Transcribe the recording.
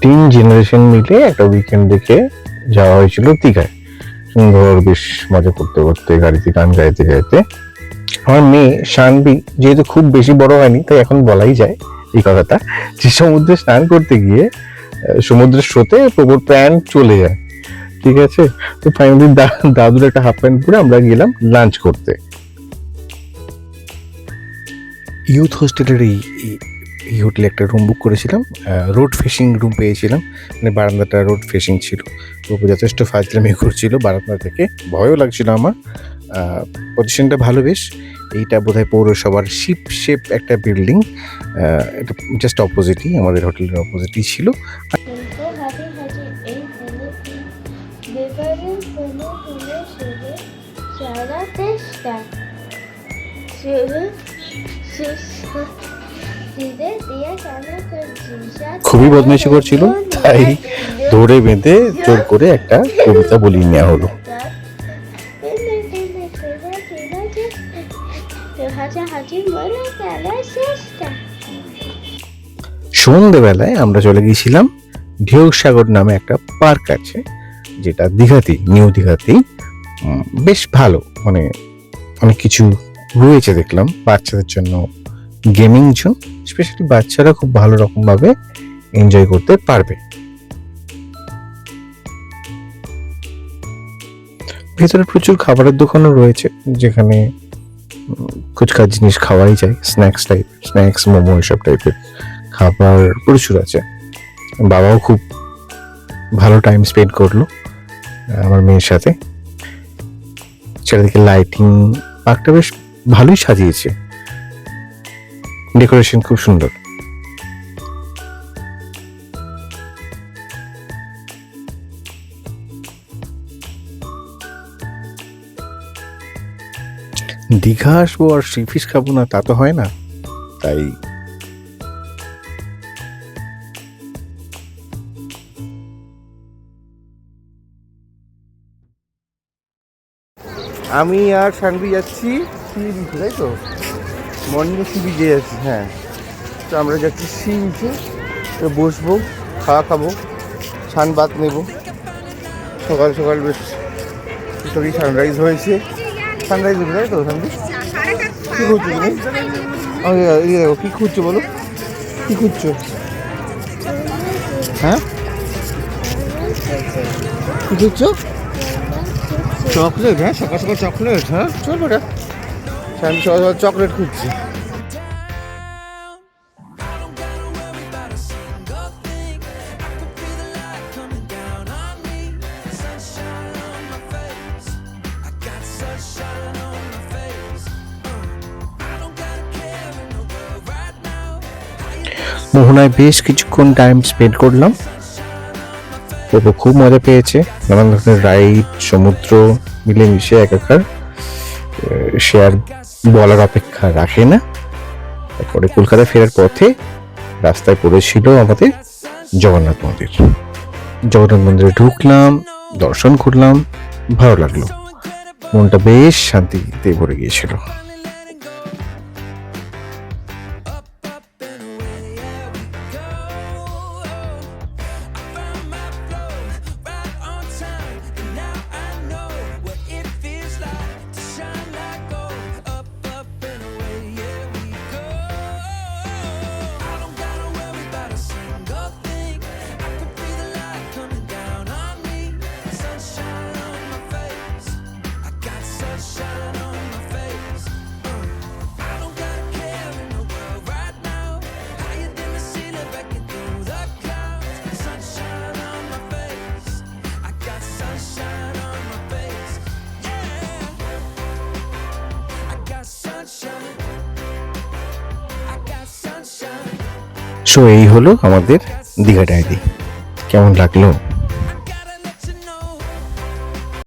তিন জেনারেশন মিলে একটা উইকেন্ড দেখে যাওয়া হয়েছিল দীঘায়। সুন্দর বেশ মজা করতে করতে, গাড়িতে গান গাইতে গাইতে। আমার মেয়ে শানবি যেহেতু খুব বেশি বড় হয়নি, তাই এখন বলাই যায় এই কথাটা, যে সমুদ্রে স্নান করতে গিয়ে সমুদ্রের স্রোতে প্রবল প্যান্ট চলে যায়। ঠিক আছে, তো ফাইনালি দাদুর একটা হাফ প্যান্ট পরে আমরা গেলাম লাঞ্চ করতে। ইউথ হোস্টেলের এই হোটেলে একটা রুম বুক করেছিলাম, রোড ফেসিং রুম পেয়েছিলাম, মানে বারান্দাটা রোড ফেসিং ছিল। তো যথেষ্ট ফাজলামি করছিল বারান্দা থেকে, ভয়ও লাগছিল আমার। পজিশনটা ভালো বেশ। এইটা বোধহয় পৌরসভার শিপ শেপ একটা বিল্ডিং, এটা জাস্ট অপোজিটই, আমাদের হোটেলের অপোজিটই ছিল। খুবই বদমাইশি করছিল, তাই ধরে বেঁধে জোর করে একটা কবিতা বলিয়ে নেওয়া হলো। সন্ধ্যেবেলায় আমরা চলে গিয়েছিলাম ঢেউ সাগর নামে একটা পার্ক আছে, যেটা দীঘাতেই, নিউ দীঘাতেই। বেশ ভালো, মানে অনেক কিছু রয়েছে দেখলাম বাচ্চাদের জন্য, গেমিং জোন, স্পেশালি বাচ্চারা খুব ভালো রকম ভাবে এনজয় করতে পারবে। ভেতরে প্রচুর খাবারের দোকানও রয়েছে, যেখানে কুচকার জিনিস খাওয়াই যায়, স্ন্যাক্স মোমো এসব টাইপের খাবার প্রচুর আছে। বাবাও খুব ভালো টাইম স্পেন্ড করলো আমার মেয়ের সাথে। চারিদিকে লাইটিং, পার্কটা বেশ ভালোই সাজিয়েছে, ডেকোরেশন খুব সুন্দর। দীঘা আসবো আর সি ফিশ খাবো না, তা তো হয় না। তাই আমি আর শানবি যাচ্ছি সি বিচে, তাই তো মর্নিংয়ে সি বিচে যাচ্ছি। হ্যাঁ, তো আমরা যাচ্ছি সি বিচে, তো বসবো, খাবো, সানবাত নেবো। সকাল সকাল বেশ সানরাইজ হয়েছে, সানরাইজ হয়েছে, তাই তো শানবি? কী করছো তুমি? দেখো কী খুঁজছো, বলো কী খুঁজছো? হ্যাঁ, কী খুঁজছো? চকলেট? হ্যাঁ, সকাল সকাল চকলেট? হ্যাঁ, চল বেটা, আমি সকাল সকাল চকলেট খুঁজছি। মোহনায় বেশ কিছুক্ষণ টাইম স্পেন্ড করলাম, তবু খুব মজা পেয়েছে। নানান ধরনের রাইড, সমুদ্র মিলেমিশে একাকার, সে আর বলার অপেক্ষা রাখে না। তারপরে কলকাতা ফেরার পথে রাস্তায় পড়েছিল আমাদের জগন্নাথ মন্দির। জগন্নাথ মন্দিরে ঢুকলাম, দর্শন করলাম, ভালো লাগলো, মনটা বেশ শান্তিতে ভরে গিয়েছিল। সো এই হলো আমাদের দীঘা ডায়েরি। কেমন লাগলো?